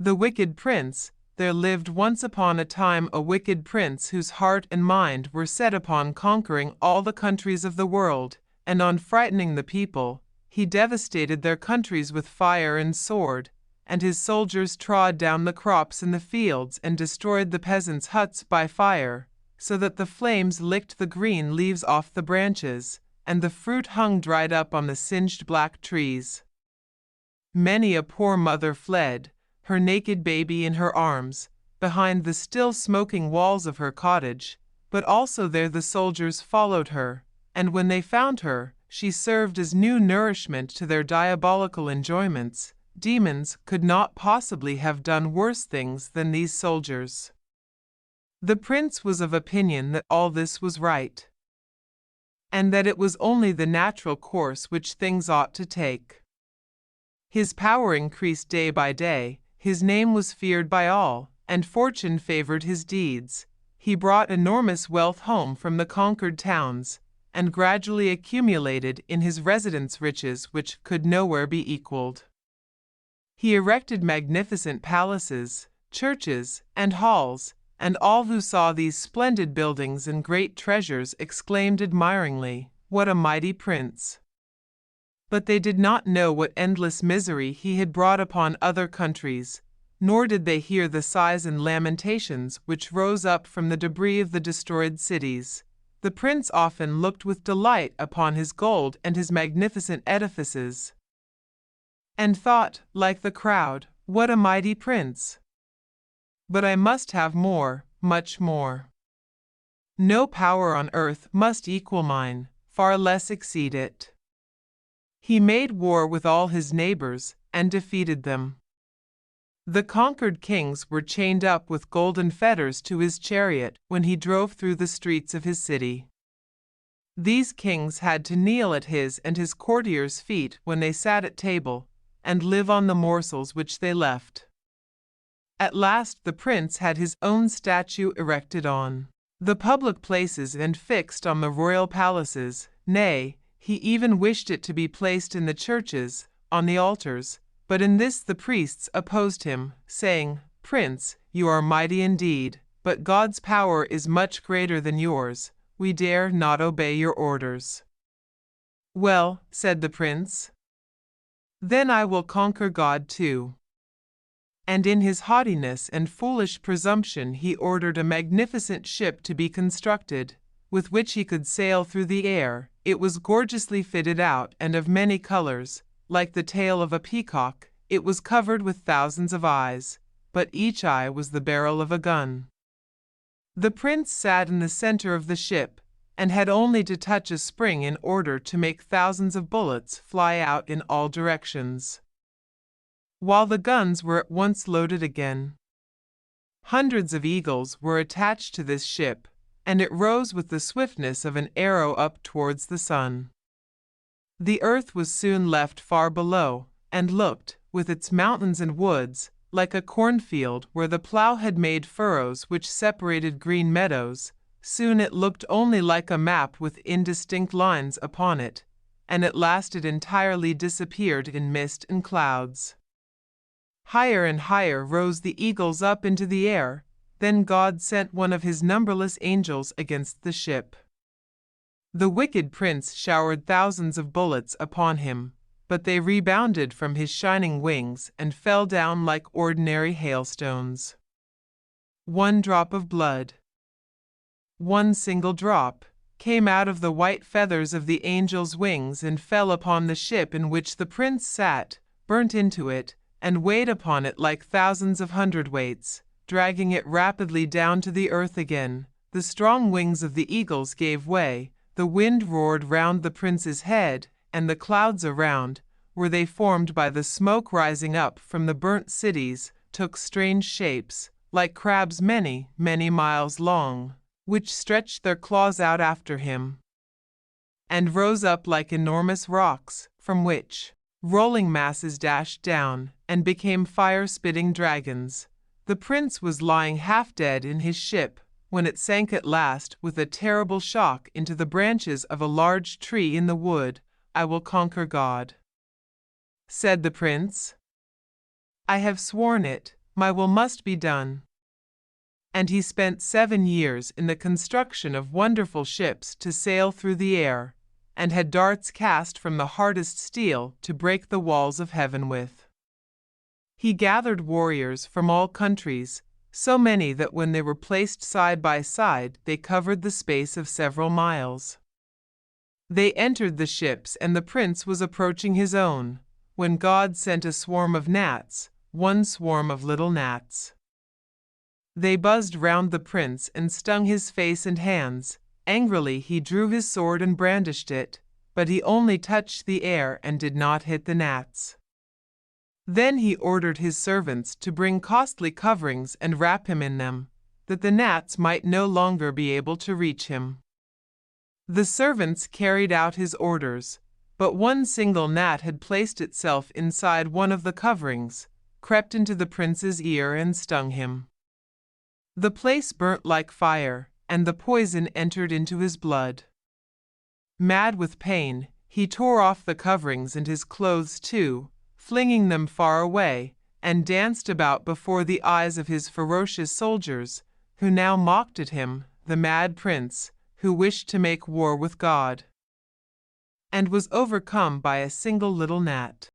The Wicked Prince. There lived once upon a time a wicked prince whose heart and mind were set upon conquering all the countries of the world, and on frightening the people. He devastated their countries with fire and sword, and his soldiers trod down the crops in the fields and destroyed the peasants' huts by fire, so that the flames licked the green leaves off the branches, and the fruit hung dried up on the singed black trees. Many a poor mother fled, her naked baby in her arms, behind the still smoking walls of her cottage, but also there the soldiers followed her, and when they found her, she served as new nourishment to their diabolical enjoyments. Demons could not possibly have done worse things than these soldiers. The prince was of opinion that all this was right, and that it was only the natural course which things ought to take. His power increased day by day, his name was feared by all, and fortune favored his deeds. He brought enormous wealth home from the conquered towns, and gradually accumulated in his residence riches which could nowhere be equaled. He erected magnificent palaces, churches, and halls, and all who saw these splendid buildings and great treasures exclaimed admiringly, "What a mighty prince!" But they did not know what endless misery he had brought upon other countries, nor did they hear the sighs and lamentations which rose up from the debris of the destroyed cities. The prince often looked with delight upon his gold and his magnificent edifices, and thought, like the crowd, "What a mighty prince! But I must have more, much more. No power on earth must equal mine, far less exceed it." He made war with all his neighbors, and defeated them. The conquered kings were chained up with golden fetters to his chariot when he drove through the streets of his city. These kings had to kneel at his and his courtiers' feet when they sat at table, and live on the morsels which they left. At last the prince had his own statue erected on the public places and fixed on the royal palaces, nay, he even wished it to be placed in the churches, on the altars, but in this the priests opposed him, saying, "Prince, you are mighty indeed, but God's power is much greater than yours. We dare not obey your orders." "Well," said the prince, "then I will conquer God too." And in his haughtiness and foolish presumption he ordered a magnificent ship to be constructed, with which he could sail through the air. It was gorgeously fitted out and of many colors. Like the tail of a peacock, it was covered with thousands of eyes, but each eye was the barrel of a gun. The prince sat in the center of the ship, and had only to touch a spring in order to make thousands of bullets fly out in all directions, while the guns were at once loaded again. Hundreds of eagles were attached to this ship, and it rose with the swiftness of an arrow up towards the sun. The earth was soon left far below, and looked, with its mountains and woods, like a cornfield where the plough had made furrows which separated green meadows. Soon it looked only like a map with indistinct lines upon it, and at last it entirely disappeared in mist and clouds. Higher and higher rose the eagles up into the air. Then God sent one of his numberless angels against the ship. The wicked prince showered thousands of bullets upon him, but they rebounded from his shining wings and fell down like ordinary hailstones. One drop of blood, one single drop, came out of the white feathers of the angel's wings and fell upon the ship in which the prince sat, burnt into it, and weighed upon it like thousands of hundredweights, dragging it rapidly down to the earth again. The strong wings of the eagles gave way, the wind roared round the prince's head, and the clouds around, where they formed by the smoke rising up from the burnt cities, took strange shapes, like crabs many, many miles long, which stretched their claws out after him, and rose up like enormous rocks, from which rolling masses dashed down, and became fire-spitting dragons. The prince was lying half dead in his ship, when it sank at last with a terrible shock into the branches of a large tree in the wood. "I will conquer God," said the prince. "I have sworn it, my will must be done." And he spent 7 years in the construction of wonderful ships to sail through the air, and had darts cast from the hardest steel to break the walls of heaven with. He gathered warriors from all countries, so many that when they were placed side by side they covered the space of several miles. They entered the ships, and the prince was approaching his own, when God sent a swarm of gnats, one swarm of little gnats. They buzzed round the prince and stung his face and hands. Angrily he drew his sword and brandished it, but he only touched the air and did not hit the gnats. Then he ordered his servants to bring costly coverings and wrap him in them, that the gnats might no longer be able to reach him. The servants carried out his orders, but one single gnat had placed itself inside one of the coverings, crept into the prince's ear and stung him. The place burnt like fire, and the poison entered into his blood. Mad with pain, he tore off the coverings and his clothes too, flinging them far away, and danced about before the eyes of his ferocious soldiers, who now mocked at him, the mad prince, who wished to make war with God, and was overcome by a single little gnat.